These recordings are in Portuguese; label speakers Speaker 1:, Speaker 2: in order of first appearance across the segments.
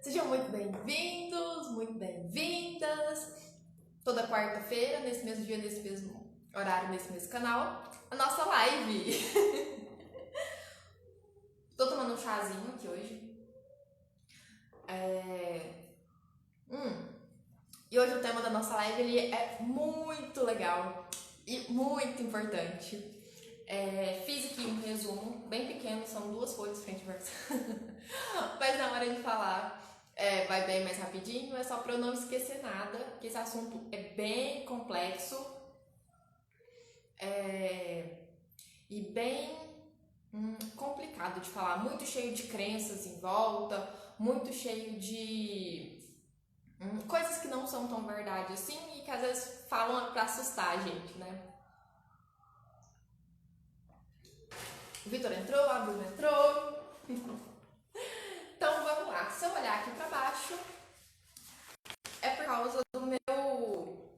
Speaker 1: Sejam muito bem-vindos, muito bem-vindas. Toda quarta-feira, nesse mesmo dia, nesse mesmo horário, nesse mesmo canal, a nossa live. Tô tomando um chazinho aqui hoje. E hoje o tema da nossa live ele é muito legal e muito importante. Fiz aqui um resumo bem pequeno, são 2 folhas frente e verso. Mas na hora de falar vai bem mais rapidinho, é só para eu não esquecer nada, porque esse assunto é bem complexo e bem complicado de falar, muito cheio de crenças em volta, muito cheio de coisas que não são tão verdade assim e que às vezes falam pra assustar a gente, né? O Vitor entrou, a Bruna entrou. Então vamos lá, se eu olhar aqui pra baixo, é por causa do meu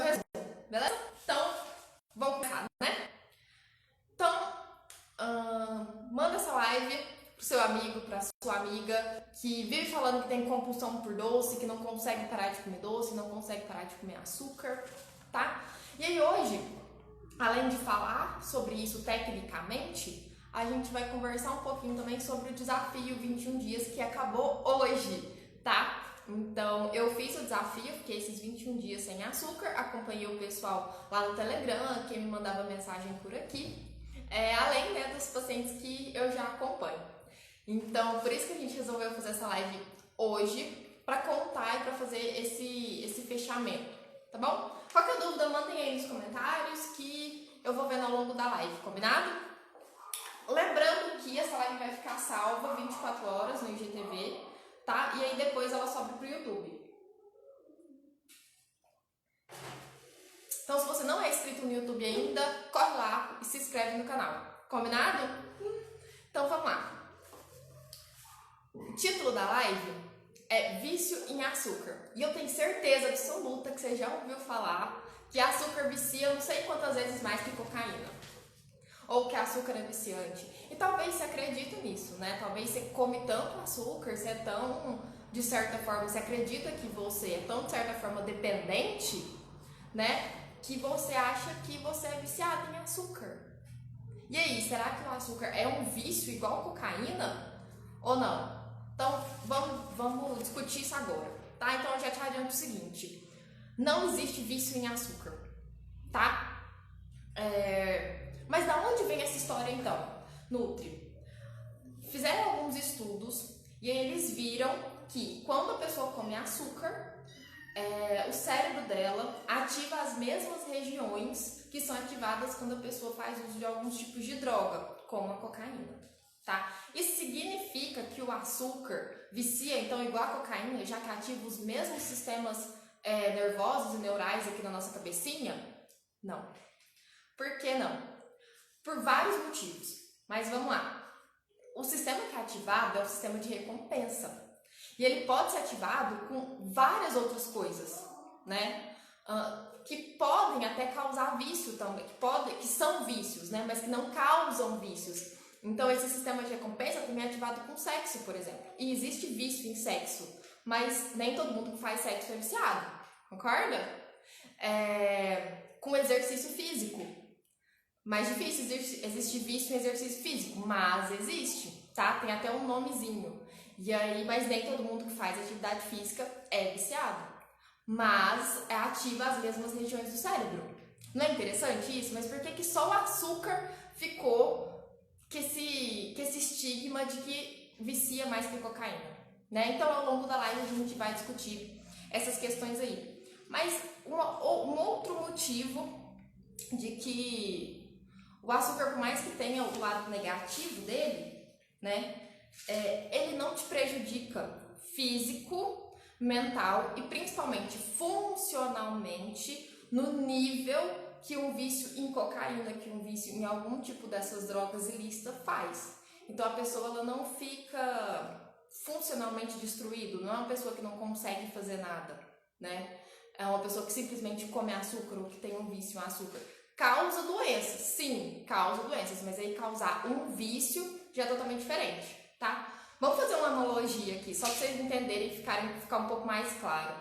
Speaker 1: resumo, beleza? Então, vamos começar, né? Então, manda essa live pro seu amigo, pra sua amiga, que vive falando que tem compulsão por doce, que não consegue parar de comer doce, não consegue parar de comer açúcar, tá? E aí hoje, além de falar sobre isso tecnicamente, a gente vai conversar um pouquinho também sobre o desafio 21 dias que acabou hoje, tá? Então, eu fiz o desafio, fiquei esses 21 dias sem açúcar, acompanhei o pessoal lá no Telegram, quem me mandava mensagem por aqui, além, né, dos pacientes que eu já acompanho. Então, por isso que a gente resolveu fazer essa live hoje, pra contar e pra fazer esse fechamento, tá bom? Qualquer dúvida, mandem aí nos comentários que eu vou vendo ao longo da live, combinado? Lembrando que essa live vai ficar salva 24 horas no IGTV, tá? E aí depois ela sobe pro YouTube. Então, se você não é inscrito no YouTube ainda, corre lá e se inscreve no canal. Combinado? Então, vamos lá. O título da live é Vício em Açúcar. E eu tenho certeza absoluta que você já ouviu falar que açúcar vicia não sei quantas vezes mais que cocaína. Ou que açúcar é viciante. E talvez você acredite nisso, né? Talvez você come tanto açúcar, você é tão, de certa forma, você acredita que você é tão, de certa forma, dependente, né? Que você acha que você é viciado em açúcar. E aí, será que o açúcar é um vício igual cocaína? Ou não? Então, vamos discutir isso agora, tá? Então, eu já te adianto o seguinte. Não existe vício em açúcar, tá? Mas da onde vem essa história então? Nutri. Fizeram alguns estudos e eles viram que quando a pessoa come açúcar, o cérebro dela ativa as mesmas regiões que são ativadas quando a pessoa faz uso de alguns tipos de droga, como a cocaína, tá? Isso significa que o açúcar vicia, então, igual a cocaína, já que ativa os mesmos sistemas nervosos e neurais aqui na nossa cabecinha? Não. Por que não? Por vários motivos, mas vamos lá. O sistema que é ativado é o sistema de recompensa. E ele pode ser ativado com várias outras coisas, né? Que podem até causar vício também, que são vícios, né? Mas que não causam vícios. Então, esse sistema de recompensa também é ativado com sexo, por exemplo. E existe vício em sexo, mas nem todo mundo que faz sexo é viciado, concorda? Com exercício físico. Mais difícil, existe vício em exercício físico, mas existe, tá? Tem até um nomezinho. E aí, mas nem todo mundo que faz atividade física é viciado. Mas ativa as mesmas regiões do cérebro. Não é interessante isso? Mas por que só o açúcar ficou com esse estigma de que vicia mais que cocaína? Né? Então, ao longo da live, a gente vai discutir essas questões aí. Mas um outro motivo de que o açúcar, por mais que tenha o lado negativo dele, né, ele não te prejudica físico, mental e principalmente funcionalmente no nível que um vício em cocaína, que um vício em algum tipo dessas drogas ilícitas faz. Então a pessoa ela não fica funcionalmente destruída, não é uma pessoa que não consegue fazer nada, né? É uma pessoa que simplesmente come açúcar ou que tem um vício em açúcar. Causa doenças, sim, causa doenças, mas aí causar um vício já é totalmente diferente, tá? Vamos fazer uma analogia aqui, só para vocês entenderem e ficar um pouco mais claro.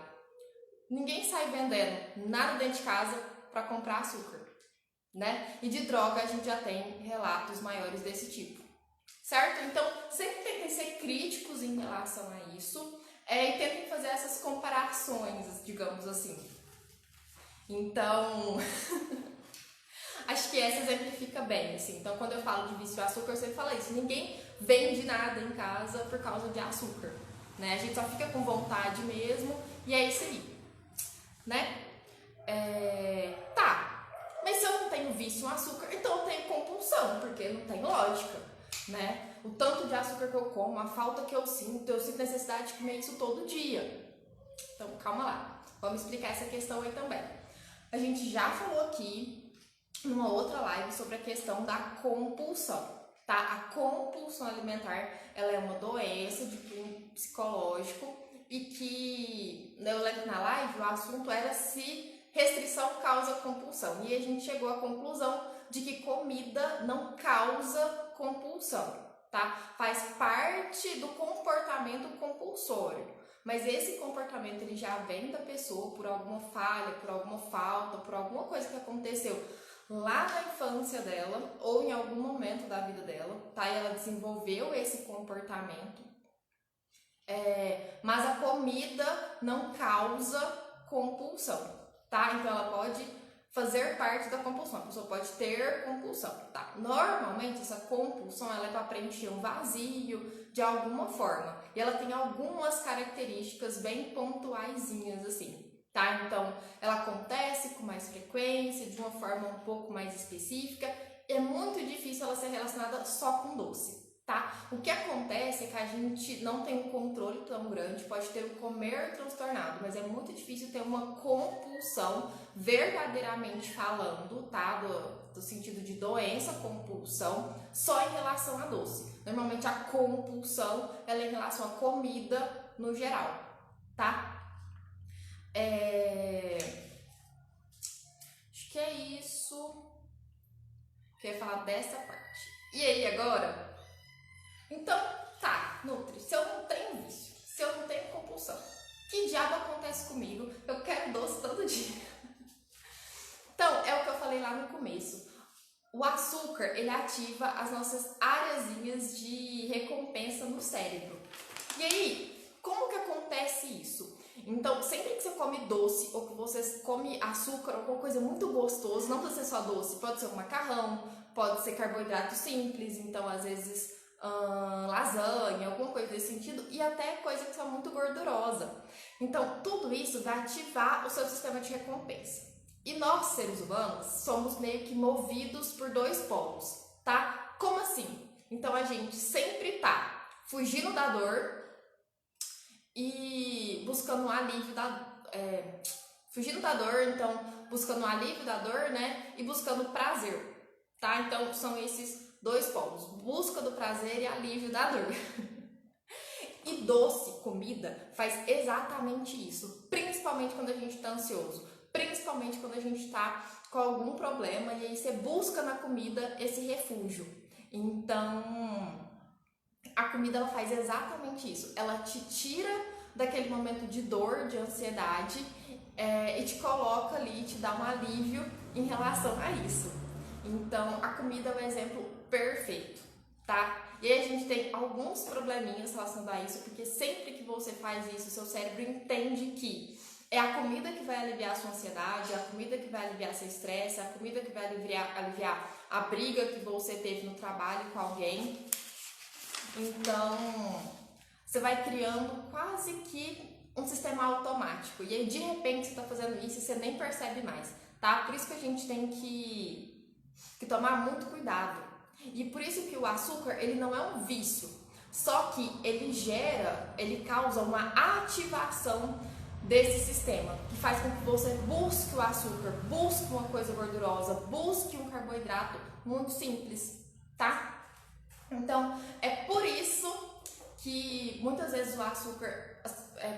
Speaker 1: Ninguém sai vendendo nada dentro de casa para comprar açúcar, né? E de droga a gente já tem relatos maiores desse tipo, certo? Então, sempre tentem ser críticos em relação a isso e tentem fazer essas comparações, digamos assim. Então, acho que essa exemplifica bem, assim. Então, quando eu falo de vício em açúcar, eu sempre falo isso. Ninguém vende nada em casa por causa de açúcar, né? A gente só fica com vontade mesmo e é isso aí, né? Tá, mas se eu não tenho vício em açúcar, então eu tenho compulsão, porque não tem lógica, né? O tanto de açúcar que eu como, a falta que eu sinto necessidade de comer isso todo dia. Então, calma lá. Vamos explicar essa questão aí também. A gente já falou aqui, numa outra live, sobre a questão da compulsão, tá? A compulsão alimentar, ela é uma doença de cunho psicológico e que, eu lembro na live, o assunto era se restrição causa compulsão. E a gente chegou à conclusão de que comida não causa compulsão, tá? Faz parte do comportamento compulsório. Mas esse comportamento ele já vem da pessoa por alguma falha, por alguma falta, por alguma coisa que aconteceu lá na infância dela ou em algum momento da vida dela, tá? E ela desenvolveu esse comportamento. Mas a comida não causa compulsão, tá? Então ela pode fazer parte da compulsão, a pessoa pode ter compulsão, tá? Normalmente essa compulsão ela é para preencher um vazio de alguma forma e ela tem algumas características bem pontuaisinhas assim, tá? Então ela acontece com mais frequência, de uma forma um pouco mais específica, é muito difícil ela ser relacionada só com doce, tá? O que acontece é que a gente não tem um controle tão grande, pode ter um comer transtornado, mas é muito difícil ter uma compulsão verdadeiramente falando, tá? Do sentido de doença, compulsão, só em relação a doce. Normalmente a compulsão ela é em relação à comida no geral, tá? Acho que é isso que eu ia falar dessa parte. E aí agora? Então, tá, Nutri, se eu não tenho vício, se eu não tenho compulsão, que diabo acontece comigo? Eu quero doce todo dia. Então, é o que eu falei lá no começo. O açúcar, ele ativa as nossas areazinhas de recompensa no cérebro. E aí, como que acontece isso? Então, sempre que você come doce ou que você come açúcar, alguma coisa muito gostosa, não precisa ser só doce, pode ser um macarrão, pode ser carboidrato simples, então às vezes lasanha, alguma coisa desse sentido, e até coisa que são muito gordurosa. Então, tudo isso vai ativar o seu sistema de recompensa. E nós, seres humanos, somos meio que movidos por dois polos, tá? Como assim? Então, a gente sempre tá fugindo da dor e buscando um alívio fugindo da dor, então, buscando um alívio da dor, né? E buscando prazer, tá? Então, são esses dois polos, busca do prazer e alívio da dor. E doce, comida, faz exatamente isso, principalmente quando a gente tá ansioso, principalmente quando a gente tá com algum problema e aí você busca na comida esse refúgio. Então, a comida ela faz exatamente isso, ela te tira daquele momento de dor, de ansiedade e te coloca ali, te dá um alívio em relação a isso. Então, a comida é um exemplo perfeito, tá? E aí a gente tem alguns probleminhas relacionados a isso, porque sempre que você faz isso, seu cérebro entende que é a comida que vai aliviar a sua ansiedade, é a comida que vai aliviar seu estresse, é a comida que vai aliviar a briga que você teve no trabalho com alguém. Então, você vai criando quase que um sistema automático. E aí, de repente, você está fazendo isso e você nem percebe mais, tá? Por isso que a gente tem que tomar muito cuidado. E por isso que o açúcar, ele não é um vício. Só que ele causa uma ativação desse sistema, que faz com que você busque o açúcar, busque uma coisa gordurosa, busque um carboidrato muito simples, tá? Então, é por isso que muitas vezes o açúcar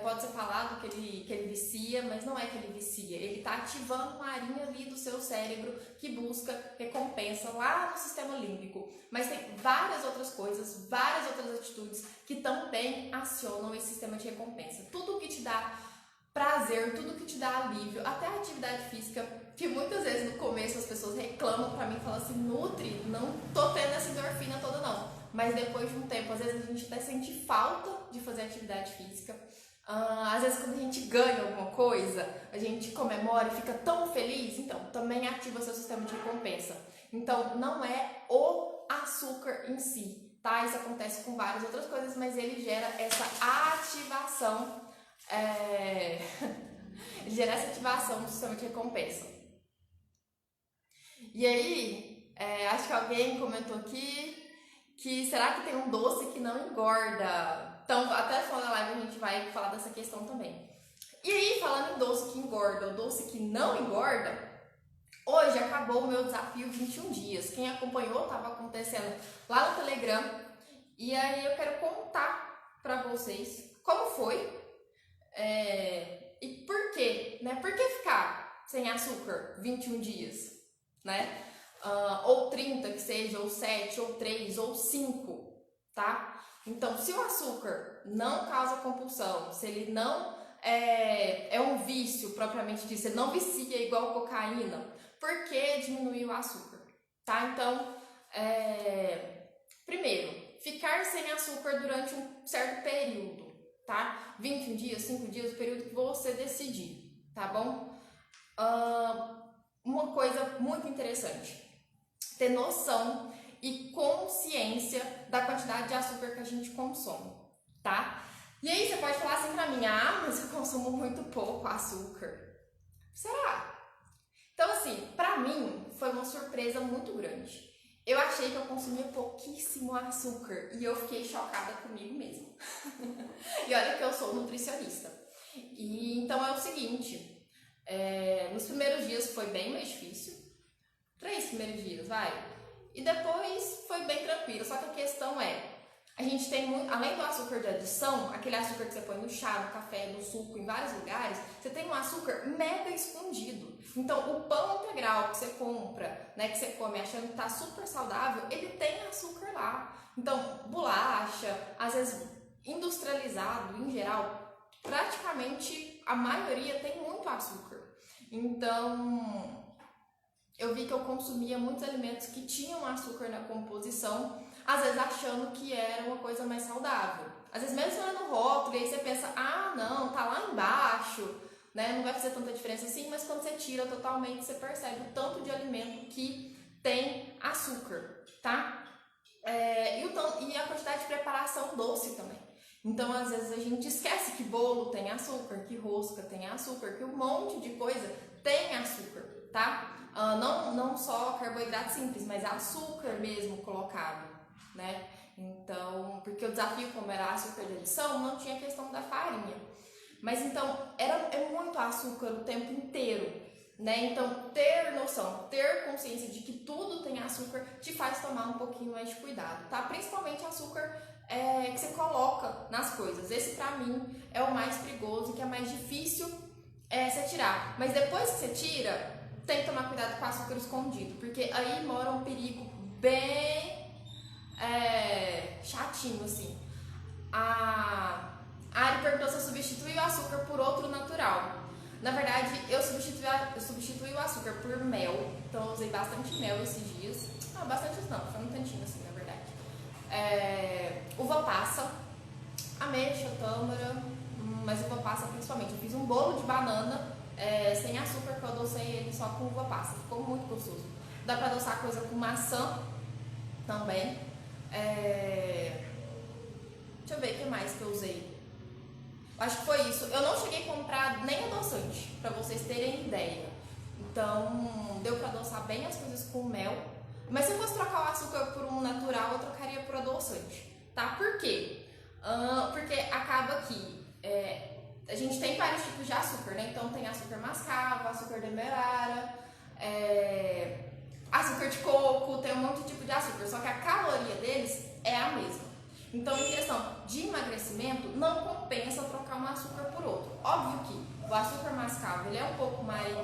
Speaker 1: pode ser falado que ele vicia, mas não é que ele vicia, ele está ativando uma arinha ali do seu cérebro que busca recompensa lá no sistema límbico. Mas tem várias outras coisas, várias outras atitudes que também acionam sistema de recompensa. Tudo que te dá prazer, tudo que te dá alívio, até a atividade física, que muitas vezes no começo as pessoas reclamam pra mim, falam assim, Nutri, não tô tendo essa endorfina toda não. Mas depois de um tempo, às vezes a gente até sente falta de fazer atividade física. Às vezes quando a gente ganha alguma coisa, a gente comemora e fica tão feliz, então também ativa seu sistema de recompensa. Então não é o açúcar em si, tá? Isso acontece com várias outras coisas, mas ele gera essa ativação, gera essa ativação do sistema de recompensa. E aí, acho que alguém comentou aqui que será que tem um doce que não engorda? Então, até no final da live a gente vai falar dessa questão também. E aí, falando em doce que engorda, o doce que não engorda, hoje acabou o meu desafio 21 dias. Quem acompanhou, estava acontecendo lá no Telegram. E aí eu quero contar pra vocês como foi e por quê, né? Por que ficar sem açúcar 21 dias, né? Ou 30 que seja, ou 7, ou 3, ou 5, tá? Então, se o açúcar não causa compulsão, se ele não é um vício propriamente dito, ele não vicia igual cocaína, por que diminuir o açúcar, tá? Então, primeiro, ficar sem açúcar durante um certo período, tá? 21 dias, 5 dias, o período que você decidir, tá bom? Uma coisa muito interessante, ter noção e consciência da quantidade de açúcar que a gente consome, tá? E aí você pode falar assim pra mim, mas eu consumo muito pouco açúcar. Será? Então assim, pra mim foi uma surpresa muito grande. Eu achei que eu consumia pouquíssimo açúcar e eu fiquei chocada comigo mesma. E olha que eu sou nutricionista. E então é o seguinte, nos primeiros dias foi bem mais difícil. 3 primeiros dias, vai. E depois foi bem tranquilo. Só que a questão a gente tem muito, além do açúcar de adição, aquele açúcar que você põe no chá, no café, no suco, em vários lugares, você tem um açúcar mega escondido. Então, o pão integral que você compra, né, que você come achando que tá super saudável, ele tem açúcar lá. Então, bolacha, às vezes industrializado em geral, praticamente a maioria tem muito açúcar. Então, eu vi que eu consumia muitos alimentos que tinham açúcar na composição, às vezes achando que era uma coisa mais saudável. Às vezes mesmo olhando no rótulo, e aí você pensa, não, tá lá embaixo, né? Não vai fazer tanta diferença assim, mas quando você tira totalmente, você percebe o tanto de alimento que tem açúcar, tá? E a quantidade de preparação doce também. Então, às vezes a gente esquece que bolo tem açúcar, que rosca tem açúcar, que um monte de coisa tem açúcar, tá? Não só carboidrato simples, mas açúcar mesmo colocado, né? Então, porque o desafio, como era açúcar de adição, não tinha questão da farinha. Mas então, é muito açúcar o tempo inteiro, né? Então, ter noção, ter consciência de que tudo tem açúcar te faz tomar um pouquinho mais de cuidado, tá? Principalmente açúcar que você coloca nas coisas. Esse, pra mim, é o mais perigoso, que é mais difícil você tirar. Mas depois que você tira, tem que tomar cuidado com o açúcar escondido, porque aí mora um perigo bem chatinho, assim. A Ari perguntou se eu substituí o açúcar por outro natural. Na verdade, eu substituí o açúcar por mel, então eu usei bastante mel esses dias. Bastante não, foi um tantinho assim, na verdade. Uva passa, ameixa, tâmara, mas uva passa principalmente. Eu fiz um bolo de banana sem açúcar, que eu adocei ele só com uva passa, ficou muito gostoso. Dá pra adoçar coisa com maçã também. Deixa eu ver o que mais que eu usei. Acho que foi isso. Eu não cheguei a comprar nem adoçante, pra vocês terem ideia. Então, deu pra adoçar bem as coisas com mel. Mas se eu fosse trocar o açúcar por um natural, eu trocaria por adoçante, tá? Por quê? Porque acaba que a gente tem vários tipos de açúcar, né? Então tem açúcar mascavo, açúcar demerara, açúcar de coco, tem um monte de tipo de açúcar, só que a caloria deles é a mesma. Então, em questão de emagrecimento, não compensa trocar um açúcar por outro. Óbvio que o açúcar mascavo ele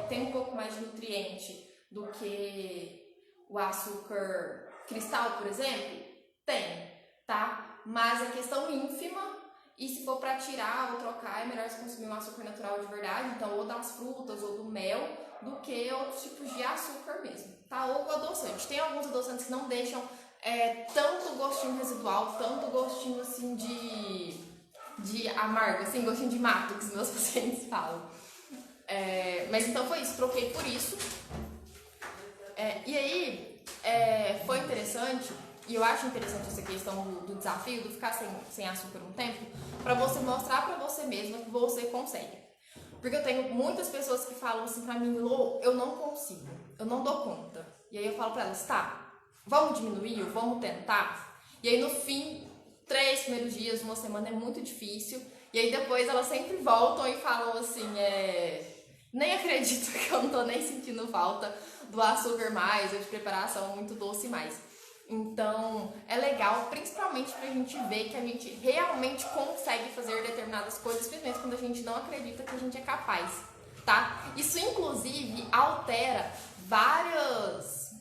Speaker 1: tem um pouco mais de nutriente do que o açúcar cristal, por exemplo, tem, tá? Mas é questão ínfima E se for pra tirar ou trocar, é melhor você consumir um açúcar natural de verdade, então ou das frutas ou do mel, do que outros tipos de açúcar mesmo, tá? Ou adoçante. Tem alguns adoçantes que não deixam tanto gostinho residual, tanto gostinho assim de amargo, assim, gostinho de mato, que os meus pacientes falam. Mas então foi isso, troquei por isso. E aí, foi interessante, e eu acho interessante essa questão do desafio, do ficar sem açúcar um tempo, pra você mostrar pra você mesma que você consegue. Porque eu tenho muitas pessoas que falam assim pra mim, Lô, eu não consigo, eu não dou conta. E aí eu falo pra elas, tá, vamos diminuir, vamos tentar. E aí no fim, 3 primeiros dias, uma semana é muito difícil. E aí depois elas sempre voltam e falam assim, nem acredito que eu não tô nem sentindo falta do açúcar mais, ou de preparação muito doce mais. Então, é legal, principalmente pra gente ver que a gente realmente consegue fazer determinadas coisas, principalmente quando a gente não acredita que a gente é capaz, tá? Isso, inclusive, altera várias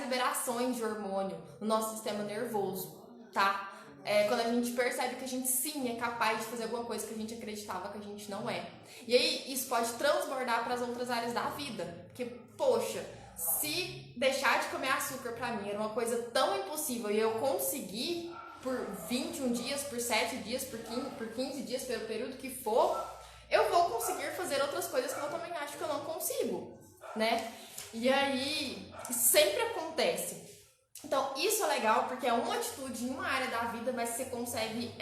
Speaker 1: liberações de hormônio no nosso sistema nervoso, tá? Quando a gente percebe que a gente sim é capaz de fazer alguma coisa que a gente acreditava que a gente não é. E aí isso pode transbordar para as outras áreas da vida. Porque, poxa, se deixar de comer açúcar pra mim era uma coisa tão impossível e eu consegui por 21 dias, por 7 dias, por 15 dias, pelo período que for, eu vou conseguir fazer outras coisas que eu também acho que eu não consigo, né? E aí, sempre acontece. Então, isso é legal porque é uma atitude em uma área da vida, mas você consegue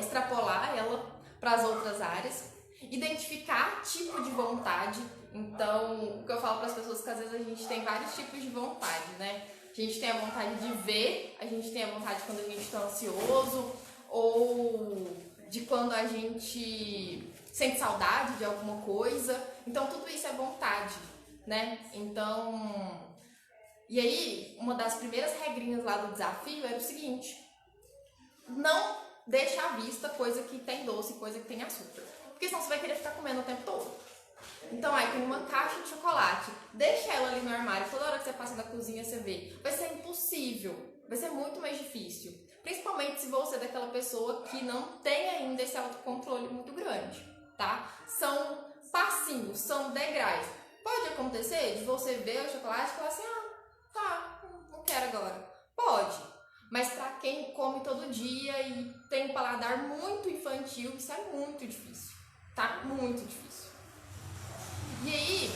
Speaker 1: extrapolar ela para as outras áreas, identificar tipo de vontade. Então, o que eu falo para as pessoas é que às vezes a gente tem vários tipos de vontade, né? A gente tem a vontade de ver, a gente tem a vontade quando a gente está ansioso, ou de quando a gente sente saudade de alguma coisa. Então, tudo isso é vontade, né? Então... E aí, uma das primeiras regrinhas lá do desafio era o seguinte: não deixa à vista coisa que tem doce, coisa que tem açúcar. Porque senão você vai querer ficar comendo o tempo todo. Então, aí tem uma caixa de chocolate, deixa ela ali no armário, toda hora que você passa da cozinha você vê. Vai ser impossível, vai ser muito mais difícil. Principalmente se você é daquela pessoa que não tem ainda esse autocontrole muito grande, tá? São passinhos, são degraus. Pode acontecer de você ver o chocolate e falar assim, tá, não quero agora. Pode, mas pra quem come todo dia e tem um paladar muito infantil, isso é muito difícil, tá? Muito difícil. E aí,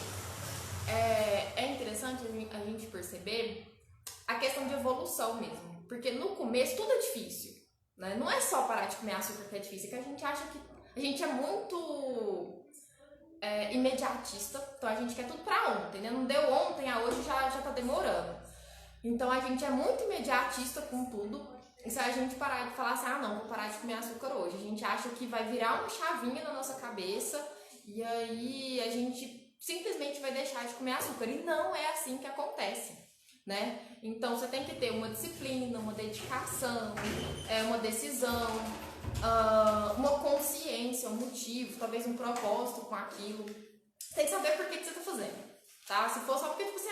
Speaker 1: é interessante a gente perceber a questão de evolução mesmo, porque no começo tudo é difícil, né? Não é só parar de comer açúcar que é difícil, é que a gente acha que a gente é muito imediatista, então a gente quer tudo pra ontem, né? Não deu ontem, hoje já tá demorando. Então a gente é muito imediatista com tudo, e se a gente parar de falar assim, não, vou parar de comer açúcar hoje, a gente acha que vai virar uma chavinha na nossa cabeça, e aí a gente simplesmente vai deixar de comer açúcar, e não é assim que acontece, né? Então você tem que ter uma disciplina, uma dedicação, uma decisão, uma consciência, um motivo, talvez um propósito com aquilo. Você tem que saber por que você tá fazendo, tá? Se for só porque, tipo assim,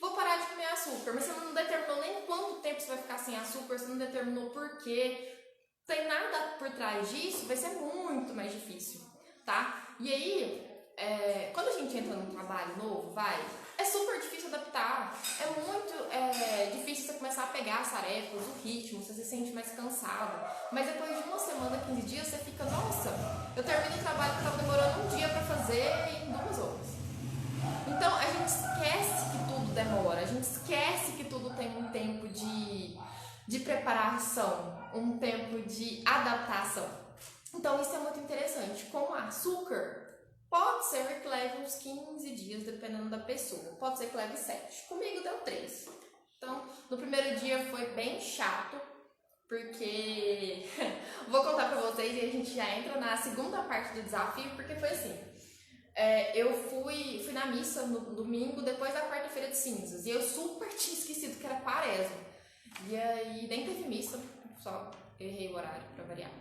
Speaker 1: vou parar de comer açúcar, mas você não determinou nem quanto tempo você vai ficar sem açúcar, você não determinou por quê, tem nada por trás disso, vai ser muito mais difícil, tá? E aí, quando a gente entra num trabalho novo, é super difícil adaptar, é muito difícil você começar a pegar as tarefas, o ritmo, você se sente mais cansado, mas depois de uma semana, 15 dias, você fica, nossa, eu termino o trabalho que estava demorando um dia pra fazer em 2 horas. Então, a gente esquece que tudo demora, a gente esquece que tudo tem um tempo de preparação, um tempo de adaptação. Então, isso é muito interessante. Com o açúcar, pode ser que leve uns 15 dias, dependendo da pessoa. Pode ser que leve 7. Comigo deu 3. Então, no primeiro dia foi bem chato, porque... Vou contar pra vocês e a gente já entra na segunda parte do desafio, porque foi assim... eu fui na missa no domingo, depois da quarta-feira de cinzas, e eu super tinha esquecido que era quaresma. E aí, nem teve missa, só errei o horário pra variar.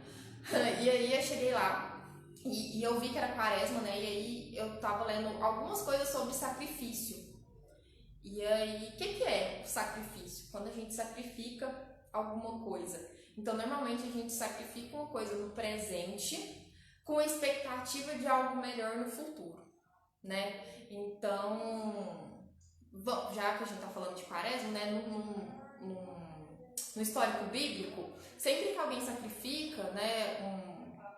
Speaker 1: E aí eu cheguei lá, e eu vi que era quaresma, né? E aí eu tava lendo algumas coisas sobre sacrifício. E aí, o que é o sacrifício? Quando a gente sacrifica alguma coisa. Então, normalmente a gente sacrifica uma coisa no presente com a expectativa de algo melhor no futuro, né? Então, já que a gente tá falando de quaresma, né? No histórico bíblico, sempre que alguém sacrifica, né,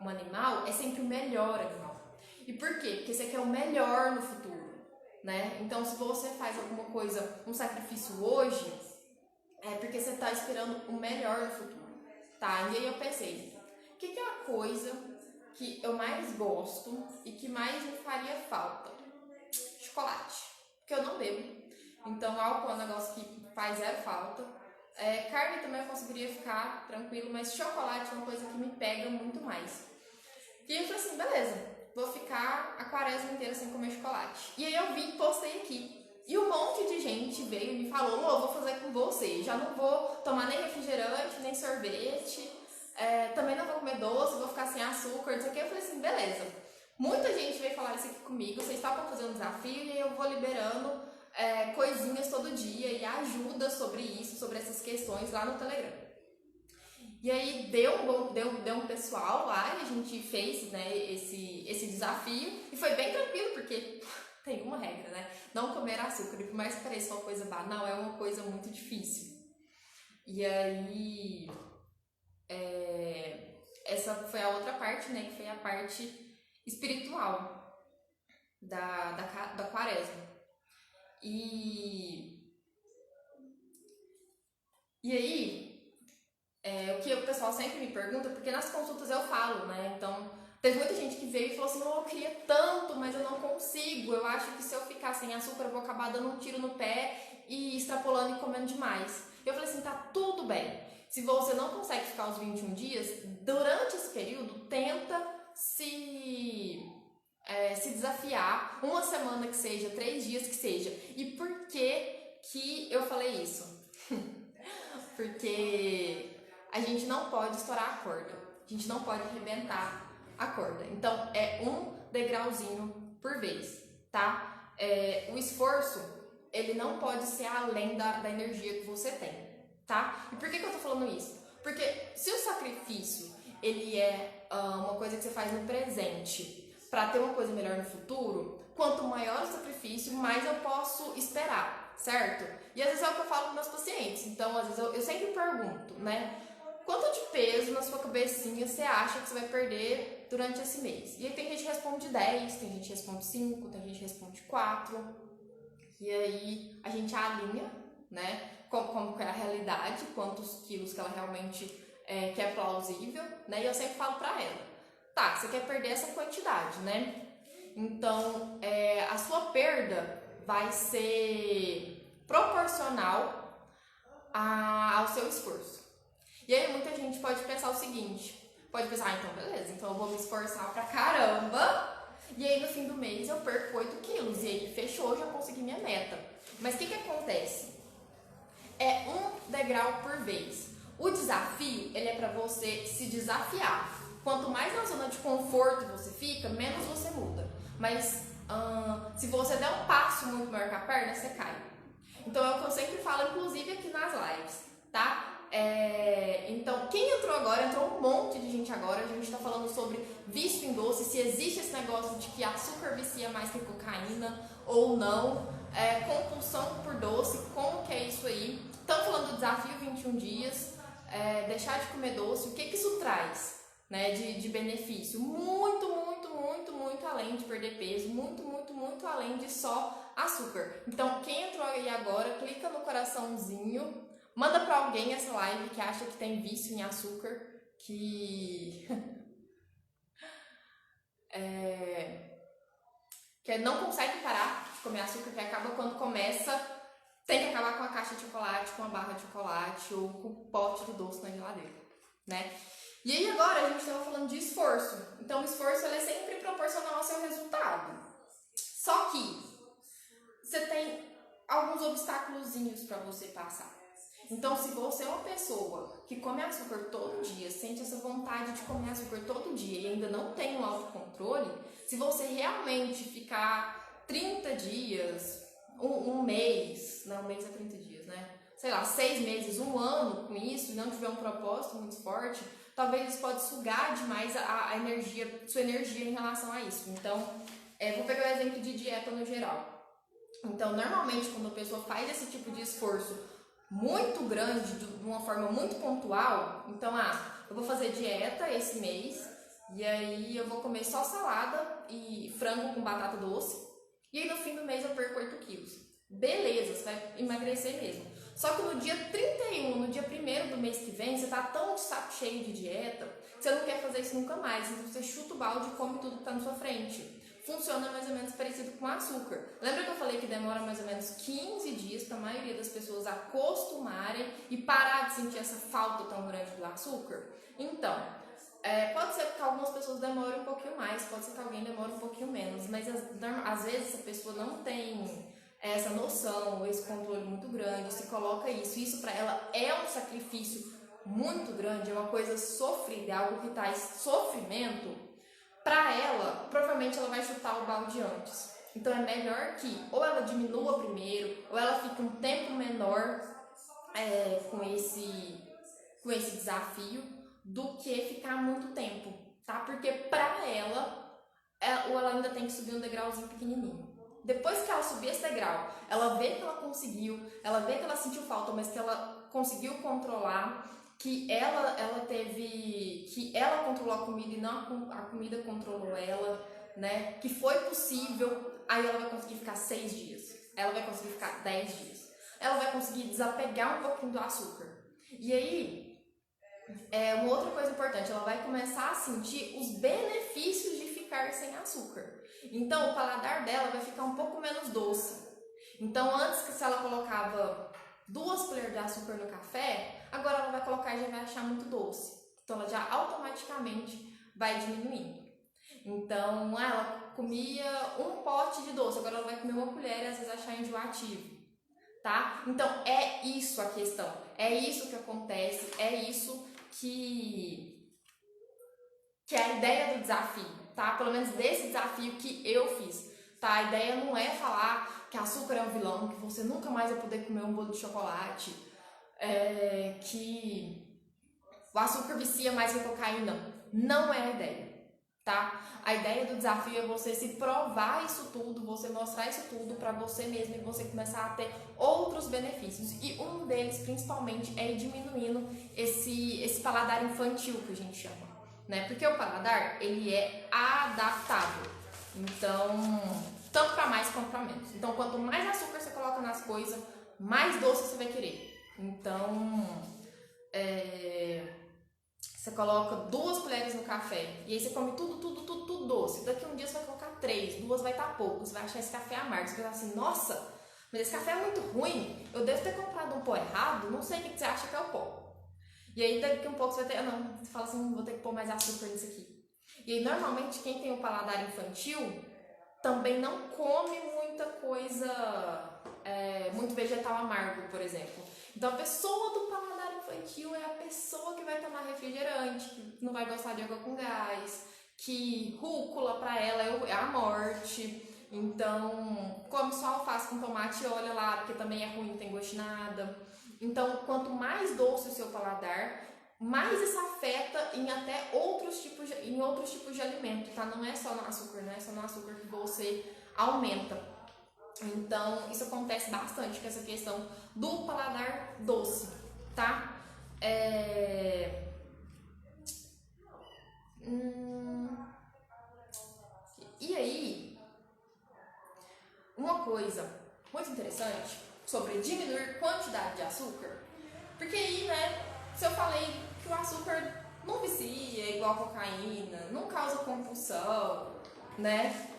Speaker 1: um animal, é sempre o melhor animal. E por quê? Porque você quer o melhor no futuro, né? Então, se você faz alguma coisa, um sacrifício hoje, é porque você está esperando o melhor no futuro, tá? E aí eu pensei, o que é a coisa que eu mais gosto e que mais me faria falta? Chocolate, porque eu não bebo. Então, álcool é um negócio que faz zero falta. Carne também eu conseguiria ficar tranquilo, mas chocolate é uma coisa que me pega muito mais. E eu falei assim, beleza, vou ficar a quaresma inteira sem comer chocolate. E aí eu vim e postei aqui. E um monte de gente veio e me falou, vou fazer com você, já não vou tomar nem refrigerante, nem sorvete, também não vou comer doce, vou ficar sem açúcar, não sei o que. Eu falei assim, beleza. Muita gente veio falar isso aqui comigo, vocês estavam fazendo um desafio e eu vou liberando coisinhas todo dia e ajuda sobre isso, sobre essas questões lá no Telegram. E aí deu um pessoal lá e a gente fez, né, esse desafio e foi bem tranquilo, porque tem uma regra, né? Não comer açúcar, e por mais que pareça uma coisa banal, é uma coisa muito difícil. E aí, essa foi a outra parte, né? Que foi a parte espiritual da quaresma. E aí, o que o pessoal sempre me pergunta, porque nas consultas eu falo, né? Então, teve muita gente que veio e falou assim, eu queria tanto, mas eu não consigo. Eu acho que se eu ficar sem açúcar, eu vou acabar dando um tiro no pé e extrapolando e comendo demais. Eu falei assim, tá tudo bem. Se você não consegue ficar os 21 dias, durante esse período, tenta se desafiar, uma semana que seja, 3 dias que seja. E por que eu falei isso? Porque a gente não pode estourar a corda, a gente não pode arrebentar a corda. Então, é um degrauzinho por vez, tá? O esforço, ele não pode ser além da energia que você tem, tá? E por que eu tô falando isso? Porque se o sacrifício, ele é uma coisa que você faz no presente para ter uma coisa melhor no futuro, quanto maior o sacrifício, mais eu posso esperar, certo? E às vezes é o que eu falo com meus pacientes. Então, às vezes eu sempre pergunto, né? Quanto de peso na sua cabecinha você acha que você vai perder durante esse mês? E aí tem gente que responde 10, tem gente que responde 5, tem gente que responde 4. E aí a gente alinha, né? Como é a realidade, quantos quilos que ela realmente que é plausível, né? E eu sempre falo pra ela, tá, você quer perder essa quantidade, né? Então, a sua perda vai ser proporcional ao seu esforço. E aí muita gente pode pensar o seguinte, pode pensar, então beleza, então eu vou me esforçar pra caramba, e aí no fim do mês eu perco 8 quilos, e aí fechou, já consegui minha meta. Mas o que acontece? É um degrau por vez. O desafio, ele é pra você se desafiar. Quanto mais na zona de conforto você fica, menos você muda. Mas se você der um passo muito maior que a perna, você cai. Então é o que eu sempre falo, inclusive aqui nas lives, tá? Então, quem entrou agora, entrou um monte de gente agora, a gente tá falando sobre vício em doce, se existe esse negócio de que açúcar vicia mais que cocaína ou não, compulsão por doce, como que é isso aí? Estamos falando do desafio 21 dias, deixar de comer doce, o que isso traz, né, de benefício? Muito, muito, muito, muito além de perder peso, muito, muito, muito além de só açúcar. Então, quem entrou aí agora, clica no coraçãozinho, manda pra alguém essa live que acha que tem vício em açúcar, que não consegue parar de comer açúcar, que acaba quando começa, tem que acabar com a caixa de chocolate, com a barra de chocolate ou com o pote do doce na geladeira, né? E aí agora a gente estava falando de esforço. Então o esforço ele é sempre proporcional ao seu resultado. Só que você tem alguns obstáculozinhos para você passar. Então, se você é uma pessoa que come açúcar todo dia, sente essa vontade de comer açúcar todo dia e ainda não tem um autocontrole, se você realmente ficar 30 dias, um mês, não, um mês é 30 dias, né? sei lá, 6 meses, um ano com isso, e não tiver um propósito muito forte, talvez isso pode sugar demais a energia, sua energia em relação a isso. Então, vou pegar o exemplo de dieta no geral. Então, normalmente, quando a pessoa faz esse tipo de esforço muito grande, de uma forma muito pontual, então, eu vou fazer dieta esse mês, e aí eu vou comer só salada e frango com batata doce, e aí no fim do mês eu perco 8 quilos. Beleza, você vai emagrecer mesmo. Só que no dia 31, no dia 1º do mês que vem, você tá tão de saco cheio de dieta, que você não quer fazer isso nunca mais, então você chuta o balde e come tudo que tá na sua frente. Funciona mais ou menos parecido com açúcar. Lembra que eu falei que demora mais ou menos 15 dias para a maioria das pessoas acostumarem e parar de sentir essa falta tão grande do açúcar? Então, pode ser que algumas pessoas demorem um pouquinho mais, pode ser que alguém demore um pouquinho menos, mas às vezes essa pessoa não tem essa noção, esse controle muito grande, se coloca isso para ela é um sacrifício muito grande, é uma coisa sofrida, é algo que traz sofrimento. Para ela, provavelmente ela vai chutar o balde antes. Então é melhor que ou ela diminua primeiro, ou ela fique um tempo menor com esse desafio, do que ficar muito tempo, tá? Porque para ela, ou ela ainda tem que subir um degrauzinho pequenininho. Depois que ela subir esse degrau, ela vê que ela conseguiu, ela vê que ela sentiu falta, mas que ela conseguiu controlar, que ela controlou a comida e não a comida controlou ela, né? Que foi possível, aí ela vai conseguir ficar 6 dias, ela vai conseguir ficar 10 dias, ela vai conseguir desapegar um pouquinho do açúcar. E aí, uma outra coisa importante, ela vai começar a sentir os benefícios de ficar sem açúcar. Então, o paladar dela vai ficar um pouco menos doce. Então, antes, se ela colocava 2 colheres de açúcar no café, agora ela vai colocar e já vai achar muito doce. Então, ela já automaticamente vai diminuindo. Então, ela comia um pote de doce, agora ela vai comer uma colher e às vezes achar enjoativo, tá? Então, é isso a questão. É isso que acontece, é isso que é a ideia do desafio, tá? Pelo menos desse desafio que eu fiz, tá? A ideia não é falar que açúcar é um vilão, que você nunca mais vai poder comer um bolo de chocolate, que o açúcar vicia mais que a cocaína. Não é a ideia, tá? A ideia do desafio é você se provar isso tudo, você mostrar isso tudo pra você mesmo e você começar a ter outros benefícios. E um deles, principalmente, é ir diminuindo esse paladar infantil que a gente chama, né? Porque o paladar, ele é adaptável. Então, tanto para mais quanto para menos. Então, quanto mais açúcar você coloca nas coisas, mais doce você vai querer. Então, você coloca 2 colheres no café e aí você come tudo doce. Daqui a um dia você vai colocar 3, 2 vai estar pouco. Você vai achar esse café amargo. Você vai falar assim, nossa, mas esse café é muito ruim. Eu devo ter comprado um pó errado. Não sei o que você acha que é o pó. E aí daqui a um pouco você vai ter, você fala assim, vou ter que pôr mais açúcar nisso aqui. E aí normalmente quem tem o paladar infantil também não come muita coisa, muito vegetal amargo, por exemplo. Então a pessoa do paladar infantil é a pessoa que vai tomar refrigerante, que não vai gostar de água com gás, que rúcula pra ela é a morte. Então come só alface com tomate e olha lá, porque também é ruim, não tem gosto de nada. Então quanto mais doce o seu paladar, mais isso afeta em até outros tipos de alimento, tá? Não é só no açúcar, não é só no açúcar que você aumenta. Então, isso acontece bastante com essa questão do paladar doce, tá? E aí, uma coisa muito interessante sobre diminuir quantidade de açúcar, porque aí, né, se eu falei que o açúcar não vicia igual a cocaína, não causa compulsão, né?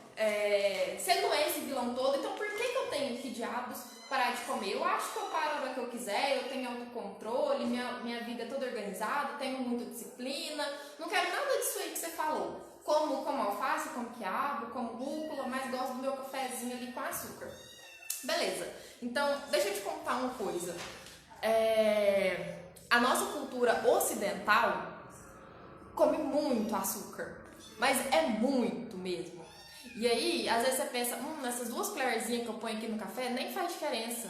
Speaker 1: Você não é esse vilão todo, então por que eu tenho que diabos parar de comer? Eu acho que eu paro a hora que eu quiser, eu tenho autocontrole, minha vida é toda organizada, tenho muita disciplina, não quero nada disso aí que você falou. Como alface, como quiabo, como rúcula, mas gosto do meu cafezinho ali com açúcar. Beleza, então deixa eu te contar uma coisa. A nossa cultura ocidental come muito açúcar, mas é muito mesmo. E aí, às vezes você pensa, essas 2 colherzinhas que eu ponho aqui no café nem faz diferença.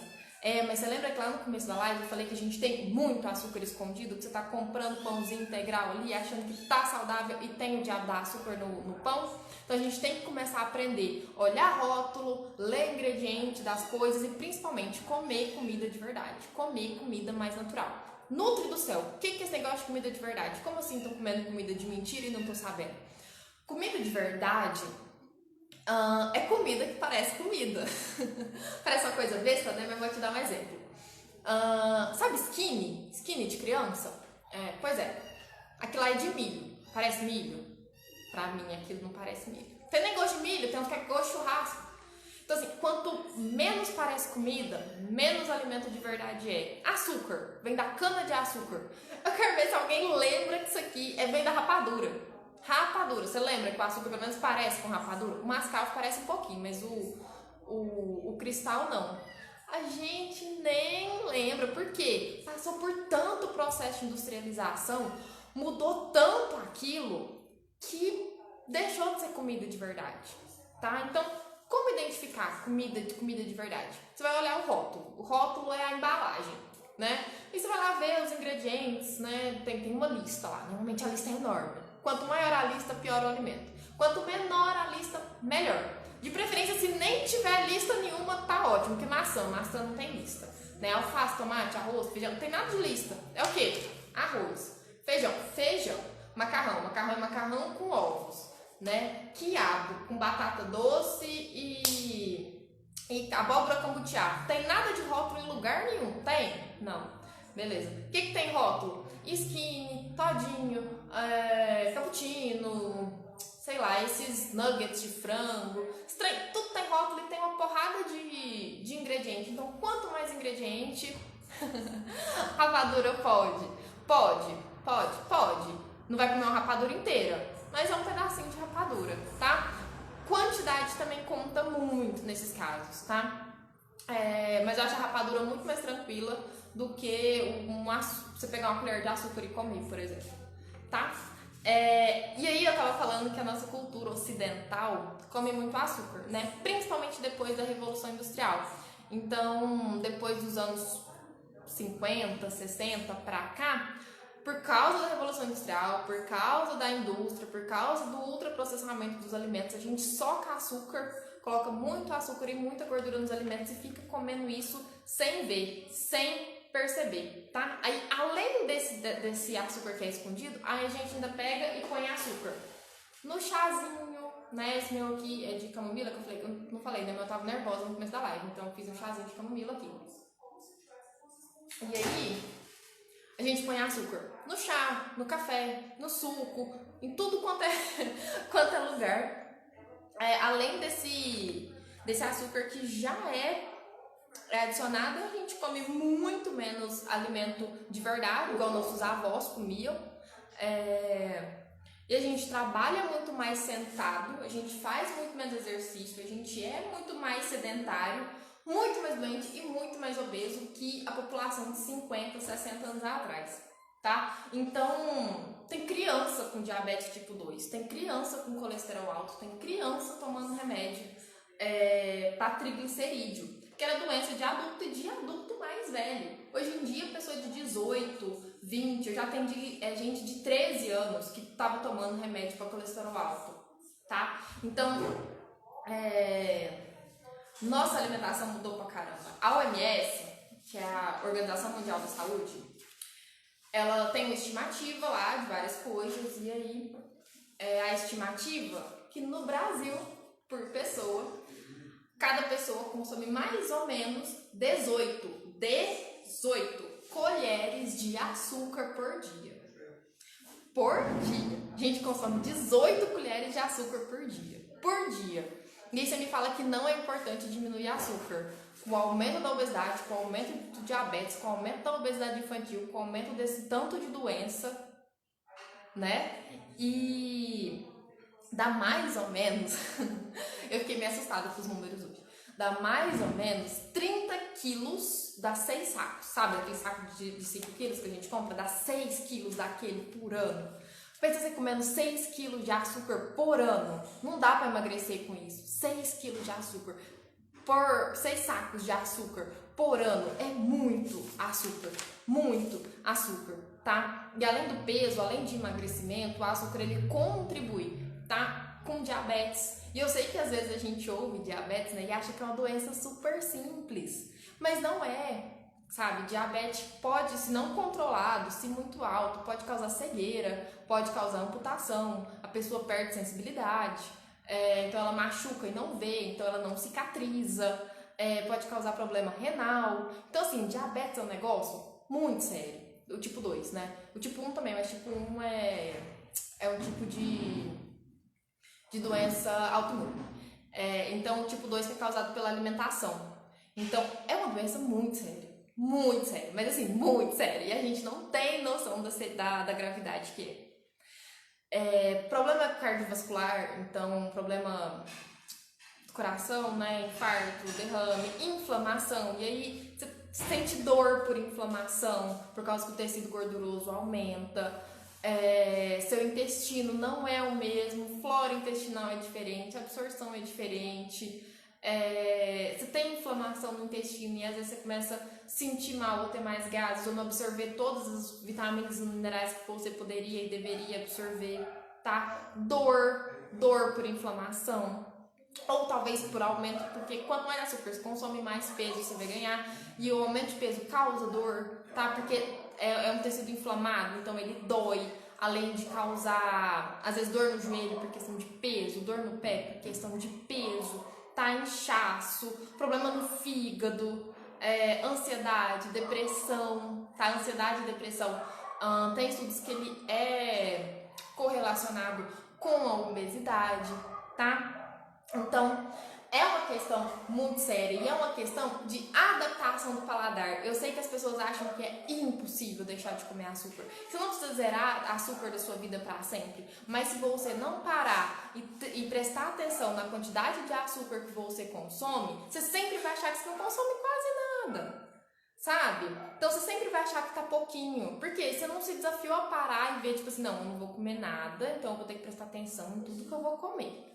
Speaker 1: Mas você lembra que lá no começo da live eu falei que a gente tem muito açúcar escondido, que você tá comprando pãozinho integral ali, achando que tá saudável e tem o diabo da açúcar no pão? Então a gente tem que começar a aprender, olhar rótulo, ler ingrediente das coisas e principalmente comer comida de verdade, comer comida mais natural. Nutri do céu, o que é esse negócio de comida de verdade? Como assim tô comendo comida de mentira e não tô sabendo? Comida de verdade é comida que parece comida. Parece uma coisa besta, né? Mas eu vou te dar um exemplo. Sabe skinny? Skinny de criança? Pois é. Aquilo lá é de milho. Parece milho? Pra mim aquilo não parece milho. Tem nem gosto de milho, tem uns que é gosto de churrasco. Então assim, quanto menos parece comida, menos alimento de verdade é. Açúcar, vem da cana de açúcar. Eu quero ver se alguém lembra que isso aqui vem da rapadura. Rapadura, você lembra que o açúcar pelo menos parece com rapadura? O mascavo parece um pouquinho, mas o cristal não. A gente nem lembra, por quê? Passou por tanto processo de industrialização, mudou tanto aquilo que deixou de ser comida de verdade, tá? Então, como identificar comida de verdade? Você vai olhar o rótulo. O rótulo é a embalagem, né? E você vai lá ver os ingredientes, né? Tem uma lista lá. Normalmente a lista é enorme. Quanto maior a lista, pior o alimento. Quanto menor a lista, melhor. De preferência, se nem tiver lista nenhuma, tá ótimo. Porque maçã não tem lista, né? Alface, tomate, arroz, feijão, não tem nada de lista. É o quê? Arroz, feijão, macarrão é macarrão com ovos, né? Quiabo com batata doce e abóbora com butiá. Tem nada de rótulo em lugar nenhum? Tem? Não. Beleza. O que tem rótulo? Skinny, todinho, cappuccino, sei lá, esses nuggets de frango. Estranho. Tudo tem rótulo e tem uma porrada de ingrediente. Então, quanto mais ingrediente, rapadura pode. Não vai comer uma rapadura inteira, mas é um pedacinho de rapadura, tá? Quantidade também conta muito nesses casos, tá? Mas eu acho a rapadura muito mais tranquila do que você pegar uma colher de açúcar e comer, por exemplo, tá? E aí eu tava falando que a nossa cultura ocidental come muito açúcar, né? Principalmente depois da Revolução Industrial. Então, depois dos anos 50, 60 pra cá, por causa da Revolução Industrial, por causa da indústria, por causa do ultraprocessamento dos alimentos, a gente soca açúcar, coloca muito açúcar e muita gordura nos alimentos e fica comendo isso sem ver, sem perceber, tá? Aí, além desse açúcar que é escondido, aí a gente ainda pega e põe açúcar no chazinho, né? Esse meu aqui é de camomila, que eu não falei, né? Mas eu tava nervosa no começo da live, então eu fiz um chazinho de camomila aqui. E aí, a gente põe açúcar no chá, no café, no suco, em tudo quanto é lugar. Além desse açúcar que já é adicionado, a gente come muito menos alimento de verdade, igual nossos avós comiam. E a gente trabalha muito mais sentado, a gente faz muito menos exercício, a gente é muito mais sedentário, muito mais doente e muito mais obeso que a população de 50, 60 anos atrás, tá? Então, tem criança com diabetes tipo 2, tem criança com colesterol alto, tem criança tomando remédio para triglicerídeo, que era doença de adulto e de adulto mais velho. Hoje em dia, pessoa de 18, 20, eu já atendi gente de 13 anos que estava tomando remédio para colesterol alto, tá? Então, nossa alimentação mudou pra caramba. A OMS, que é a Organização Mundial da Saúde, ela tem uma estimativa lá de várias coisas, e aí a estimativa que no Brasil, por pessoa, cada pessoa consome mais ou menos 18 colheres de açúcar por dia. Por dia. A gente consome 18 colheres de açúcar por dia. Por dia. E aí você me fala que não é importante diminuir açúcar. Com o aumento da obesidade, com o aumento do diabetes, com o aumento da obesidade infantil, com o aumento desse tanto de doença, né? E dá mais ou menos, eu fiquei meio assustada com os números hoje, dá mais ou menos 30 quilos, dá 6 sacos, sabe? Aquele saco de 5 quilos que a gente compra, dá 6 quilos daquele por ano. Pensa você comendo 6 quilos de açúcar por ano. Não dá pra emagrecer com isso. 6 quilos de açúcar. 6 sacos de açúcar por ano é muito açúcar, tá? E além do peso, além de emagrecimento, o açúcar ele contribui, tá? Com diabetes. E eu sei que às vezes a gente ouve diabetes, né, e acha que é uma doença super simples, mas não é. Sabe, diabetes pode, se não controlado, se muito alto, pode causar cegueira, pode causar amputação, a pessoa perde sensibilidade, então ela machuca e não vê, então ela não cicatriza, pode causar problema renal. Então assim, diabetes é um negócio muito sério. O tipo 2, né? O tipo 1 também, mas tipo 1 é um tipo de doença autoimune. Então o tipo 2 que é causado pela alimentação. Então é uma doença muito séria. Muito sério, mas assim, muito sério. E a gente não tem noção da gravidade que é. Problema cardiovascular, então problema do coração, né? Infarto, derrame, inflamação. E aí você sente dor por inflamação, por causa que o tecido gorduroso aumenta. Seu intestino não é o mesmo, flora intestinal é diferente, absorção é diferente. Você tem inflamação no intestino e às vezes você começa a sentir mal ou ter mais gases ou não absorver todas as vitaminas e minerais que você poderia e deveria absorver, tá? Dor por inflamação ou talvez por aumento, porque quanto mais açúcar você consome, mais peso você vai ganhar, e o aumento de peso causa dor, tá? Porque é um tecido inflamado, então ele dói, além de causar às vezes dor no joelho por questão de peso, dor no pé por questão de peso, tá? Inchaço, problema no fígado, ansiedade, depressão, tá? Ansiedade e depressão, tem estudos que ele é correlacionado com a obesidade, tá? Então, é uma questão muito séria e é uma questão de adaptação do paladar. Eu sei que as pessoas acham que é impossível deixar de comer açúcar. Você não precisa zerar açúcar da sua vida para sempre, mas se você não parar e prestar atenção na quantidade de açúcar que você consome, você sempre vai achar que você não consome quase nada, sabe? Então você sempre vai achar que tá pouquinho, porque você não se desafiou a parar e ver, tipo assim, não, eu não vou comer nada, então eu vou ter que prestar atenção em tudo que eu vou comer,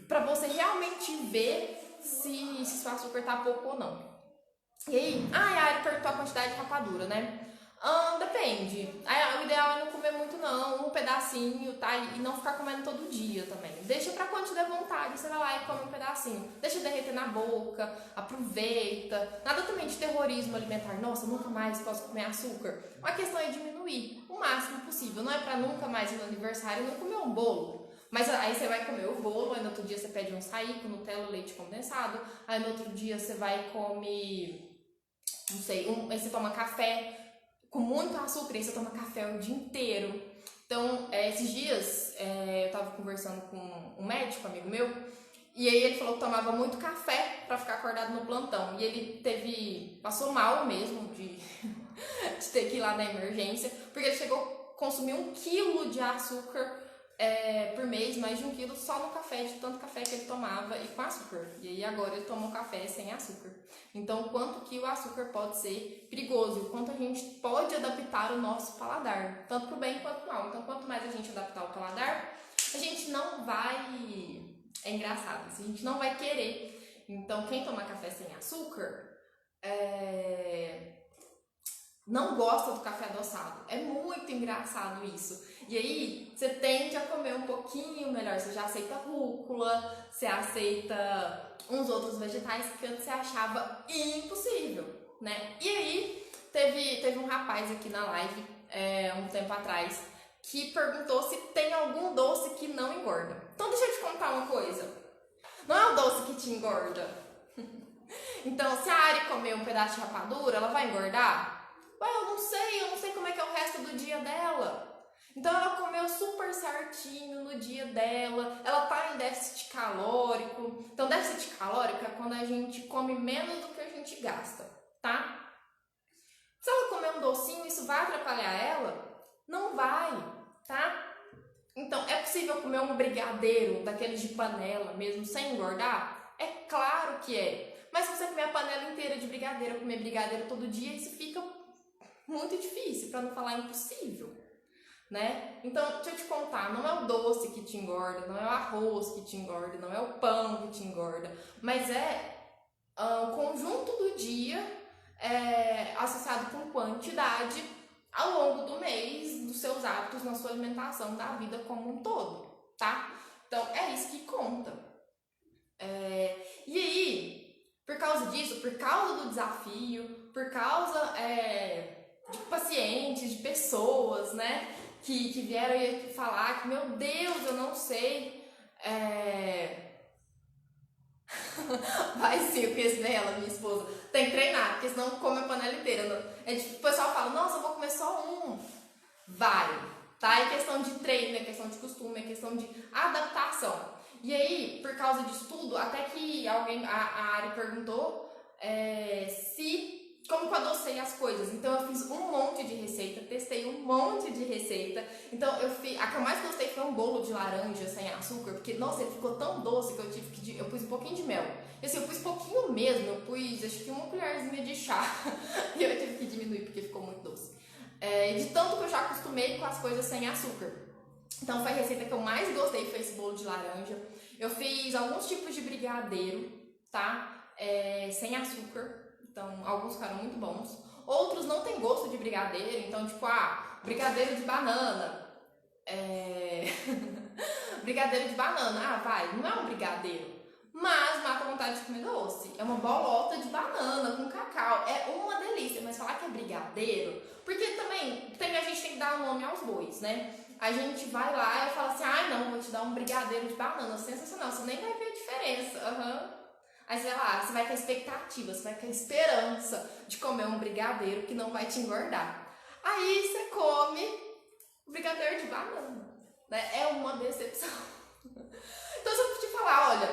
Speaker 1: pra você realmente ver se seu açúcar tá pouco ou não. E aí, a Ari perguntou a quantidade de rapadura, né? Depende. O ideal é não comer muito não, um pedacinho, tá? E não ficar comendo todo dia também. Deixa pra quando te der vontade, você vai lá e come um pedacinho. Deixa derreter na boca, aproveita. Nada também de terrorismo alimentar. Nossa, nunca mais posso comer açúcar. A questão é diminuir o máximo possível. Não é pra nunca mais ir no aniversário e não comer um bolo. Mas aí você vai comer o bolo, aí no outro dia você pede um açaí com Nutella, leite condensado. Aí no outro dia você vai e come, não sei, aí você toma café com muito açúcar, aí você toma café o dia inteiro. Então, esses dias eu tava conversando com um médico, amigo meu, e aí ele falou que tomava muito café pra ficar acordado no plantão. E ele passou mal mesmo de ter que ir lá na emergência, porque ele chegou a consumir 1 quilo de açúcar por mês, mais de 1 quilo só no café, de tanto café que ele tomava e com açúcar. E aí agora ele toma um café sem açúcar. Então, o quanto que o açúcar pode ser perigoso, o quanto a gente pode adaptar o nosso paladar, tanto pro bem quanto pro mal. Então, quanto mais a gente adaptar o paladar, a gente não vai... É engraçado, a gente não vai querer. Então, quem toma café sem açúcar não gosta do café adoçado. É muito engraçado isso. E aí, você tende a comer um pouquinho melhor. Você já aceita rúcula, você aceita uns outros vegetais que antes você achava impossível, né? E aí, teve um rapaz aqui na live, um tempo atrás, que perguntou se tem algum doce que não engorda. Então, deixa eu te contar uma coisa. Não é o doce que te engorda. Então, se a Ari comer um pedaço de rapadura, ela vai engordar? Ué, eu não sei como é que é o resto do dia dela. Então ela comeu super certinho no dia dela, ela tá em déficit calórico. Então déficit calórico é quando a gente come menos do que a gente gasta, tá? Se ela comer um docinho, isso vai atrapalhar ela? Não vai, tá? Então é possível comer um brigadeiro daqueles de panela mesmo sem engordar? É claro que é. Mas se você comer a panela inteira de brigadeiro, comer brigadeiro todo dia, isso fica muito difícil, para não falar impossível, né? Então, deixa eu te contar, não é o doce que te engorda, não é o arroz que te engorda, não é o pão que te engorda, mas é o conjunto do dia associado com quantidade ao longo do mês, dos seus hábitos na sua alimentação, da vida como um todo, tá? Então, é isso que conta. E aí, por causa disso, por causa do desafio, por causa de pacientes, de pessoas, né, que vieram aí falar que, meu Deus, eu não sei. Vai sim, eu conheço bem ela, minha esposa. Tem que treinar, porque senão come a panela inteira. O pessoal fala, nossa, eu vou comer só um. Vai, tá? É questão de treino, é questão de costume, é questão de adaptação. E aí, por causa disso tudo, até que a Ari perguntou como que eu adocei as coisas. Então eu fiz um monte de receita, testei um monte de receita. Então a que eu mais gostei foi um bolo de laranja sem açúcar, porque nossa, ele ficou tão doce que eu pus um pouquinho de mel. E assim, eu pus pouquinho mesmo, eu pus acho que uma colherzinha de chá. E eu tive que diminuir porque ficou muito doce. De tanto que eu já acostumei com as coisas sem açúcar. Então foi a receita que eu mais gostei, foi esse bolo de laranja. Eu fiz alguns tipos de brigadeiro, tá? Sem açúcar. Então, alguns ficaram muito bons. Outros não tem gosto de brigadeiro. Então, tipo, brigadeiro de banana. Brigadeiro de banana. Vai, não é um brigadeiro. Mas mata a vontade de comer doce. É uma bolota de banana com cacau. É uma delícia. Mas falar que é brigadeiro... Porque também, a gente tem que dar um nome aos bois, né? A gente vai lá e fala assim, não, vou te dar um brigadeiro de banana. Sensacional, você nem vai ver a diferença. Aí, sei lá, você vai ter expectativa, você vai ter esperança de comer um brigadeiro que não vai te engordar. Aí você come o brigadeiro de banana, né? É uma decepção. Então, se eu te falar, olha,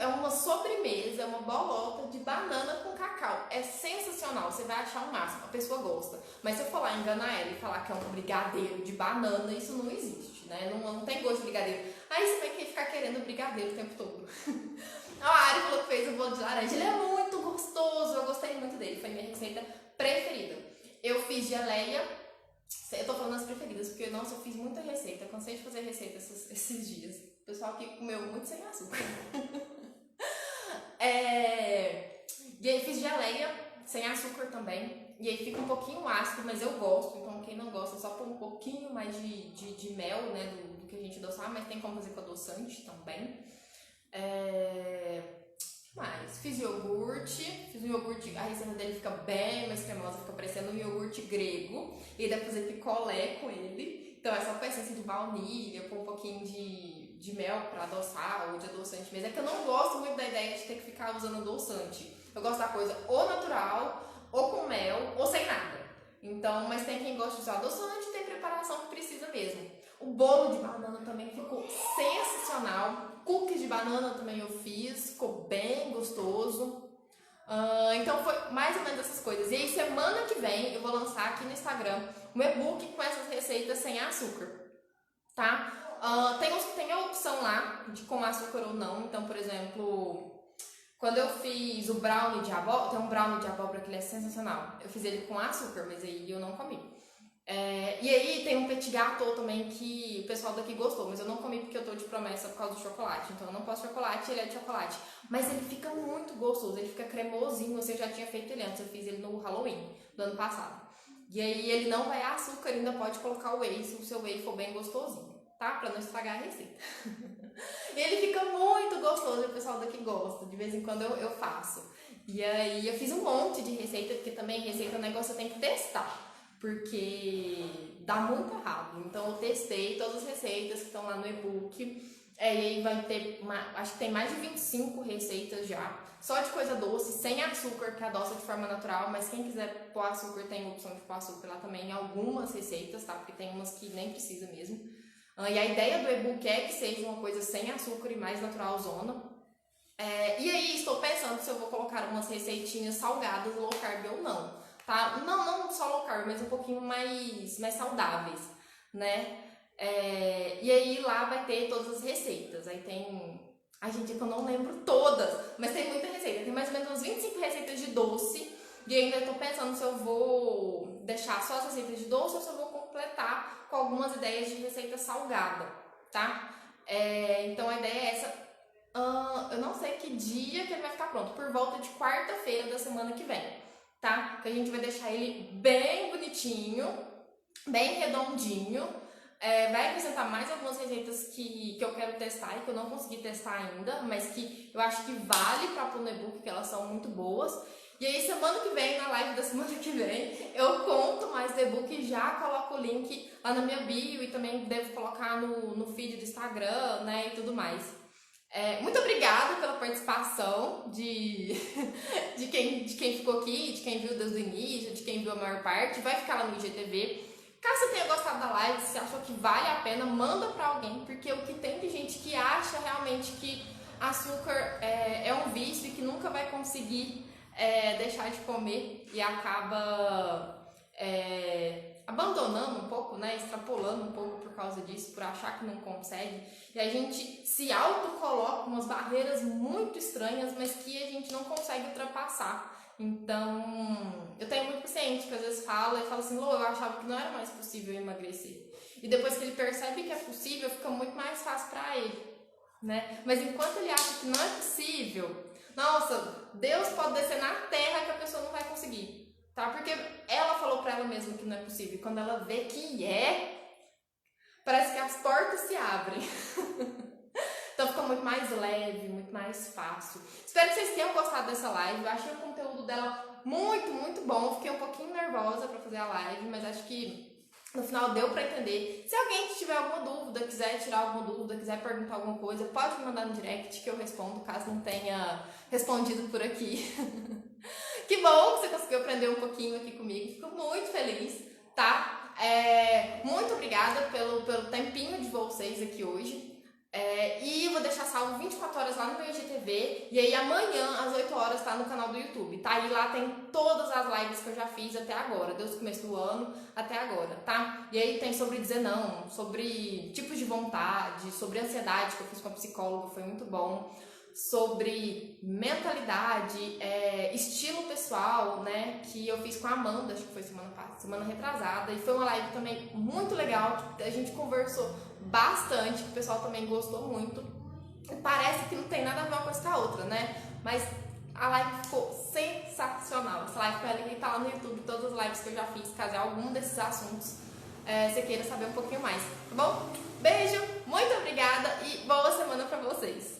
Speaker 1: é uma sobremesa, é uma bolota de banana com cacau. É sensacional, você vai achar o máximo, a pessoa gosta. Mas se eu for lá enganar ela e falar que é um brigadeiro de banana, isso não existe, né? Não tem gosto de brigadeiro. Aí você vai ficar querendo brigadeiro o tempo todo. A Ari falou que fez o bolo de laranja. Ele é muito gostoso, eu gostei muito dele. Foi minha receita preferida. Eu fiz geleia. Eu tô falando as preferidas, porque, nossa, eu fiz muita receita. Eu cansei de fazer receita esses dias. O pessoal aqui comeu muito sem açúcar. E aí fiz geleia sem açúcar também. E aí fica um pouquinho ácido, mas eu gosto. Então quem não gosta, só põe um pouquinho mais de mel, né, do que a gente adoçar. Mas tem como fazer com adoçante também. Mas fiz um iogurte, a receita dele fica bem mais cremosa, fica parecendo um iogurte grego. E dá pra fazer picolé com ele. Então é só com essência de baunilha, com um pouquinho de mel pra adoçar, ou de adoçante mesmo. É que eu não gosto muito da ideia de ter que ficar usando adoçante. Eu gosto da coisa ou natural, ou com mel, ou sem nada. Então, mas tem quem gosta de usar adoçante e tem preparação que precisa mesmo. O bolo de banana também ficou sensacional. Cookies de banana também eu fiz, ficou bem gostoso. Então foi mais ou menos essas coisas. E aí semana que vem eu vou lançar aqui no Instagram um e-book com essas receitas sem açúcar, tá? Tem a opção lá de com açúcar ou não. Então, por exemplo, quando eu fiz o brownie de abóbora, tem um brownie de abóbora que ele é sensacional. Eu fiz ele com açúcar, mas aí eu não comi. E aí tem um petit gâteau também que o pessoal daqui gostou, mas eu não comi porque eu tô de promessa por causa do chocolate. Então eu não posso chocolate, ele é de chocolate. Mas ele fica muito gostoso, ele fica cremosinho. Eu já tinha feito ele antes, eu fiz ele no Halloween do ano passado. E aí ele não vai açúcar, ainda pode colocar o whey, se o seu whey for bem gostosinho, tá? Pra não estragar a receita. E ele fica muito gostoso, o pessoal daqui gosta. De vez em quando eu faço. E aí eu fiz um monte de receita, porque também receita é um negócio que eu tenho que testar. Porque dá muito errado. Então eu testei todas as receitas que estão lá no e-book. E aí vai ter, acho que tem mais de 25 receitas já. Só de coisa doce, sem açúcar, que adoça de forma natural. Mas quem quiser pôr açúcar, tem a opção de pôr açúcar lá também em algumas receitas, tá? Porque tem umas que nem precisa mesmo. E a ideia do e-book é que seja uma coisa sem açúcar e mais naturalzona. E aí estou pensando se eu vou colocar umas receitinhas salgadas low carb ou não. Tá? Não só low carb, mas um pouquinho mais saudáveis, né? E aí lá vai ter todas as receitas. Aí tem... Ai, gente, é que eu não lembro todas, mas tem muita receita. Tem mais ou menos uns 25 receitas de doce. E ainda tô pensando se eu vou deixar só as receitas de doce ou se eu vou completar com algumas ideias de receita salgada, tá? Então a ideia é essa. Eu não sei que dia que ele vai ficar pronto. Por volta de quarta-feira da semana que vem. tá? Que a gente vai deixar ele bem bonitinho, bem redondinho. Vai acrescentar mais algumas receitas que eu quero testar e que eu não consegui testar ainda, mas que eu acho que vale para pôr no e-book, que elas são muito boas. E aí, semana que vem, na live da semana que vem, eu conto mais do e-book e já coloco o link lá na minha bio e também devo colocar no feed do Instagram, né, e tudo mais. Muito obrigada pela participação de quem ficou aqui, de quem viu desde o início, de quem viu a maior parte. Vai ficar lá no IGTV. Caso você tenha gostado da live, se achou que vale a pena, manda pra alguém, porque o que tem de gente que acha realmente que açúcar é um vício e que nunca vai conseguir deixar de comer e acaba abandonando um pouco, né, extrapolando um pouco por causa disso, por achar que não consegue. E a gente se autocoloca umas barreiras muito estranhas, mas que a gente não consegue ultrapassar. Então, eu tenho muito paciente que às vezes fala assim, Lô, eu achava que não era mais possível emagrecer. E depois que ele percebe que é possível, fica muito mais fácil pra ele, né? Mas enquanto ele acha que não é possível, nossa, Deus pode descer na terra que a pessoa não vai conseguir, tá? Porque ela falou pra ela mesma que não é possível. E quando ela vê que parece que as portas se abrem. Então fica muito mais leve, muito mais fácil. Espero que vocês tenham gostado dessa live. Eu achei o conteúdo dela muito, muito bom. Fiquei um pouquinho nervosa pra fazer a live, mas acho que no final deu pra entender. Se alguém tiver alguma dúvida, quiser tirar alguma dúvida, quiser perguntar alguma coisa, pode me mandar no direct que eu respondo, caso não tenha respondido por aqui. Que bom que você conseguiu aprender um pouquinho aqui comigo. Fico muito feliz, tá? Muito obrigada pelo tempinho de vocês aqui hoje. E vou deixar salvo 24 horas lá no meu IGTV. E aí amanhã, às 8 horas, tá no canal do YouTube, tá? E lá tem todas as lives que eu já fiz até agora, desde o começo do ano até agora, tá? E aí tem sobre dizer não, sobre tipos de vontade, sobre ansiedade, que eu fiz com a psicóloga, foi muito bom. Sobre mentalidade, estilo pessoal, né? Que eu fiz com a Amanda, acho que foi semana retrasada. E foi uma live também muito legal, que a gente conversou bastante, que o pessoal também gostou muito. Parece que não tem nada a ver uma coisa com a outra, né? Mas a live ficou sensacional. Essa live foi ali, tá lá no YouTube, todas as lives que eu já fiz, caso algum desses assuntos você queira saber um pouquinho mais, tá bom? Beijo, muito obrigada e boa semana pra vocês!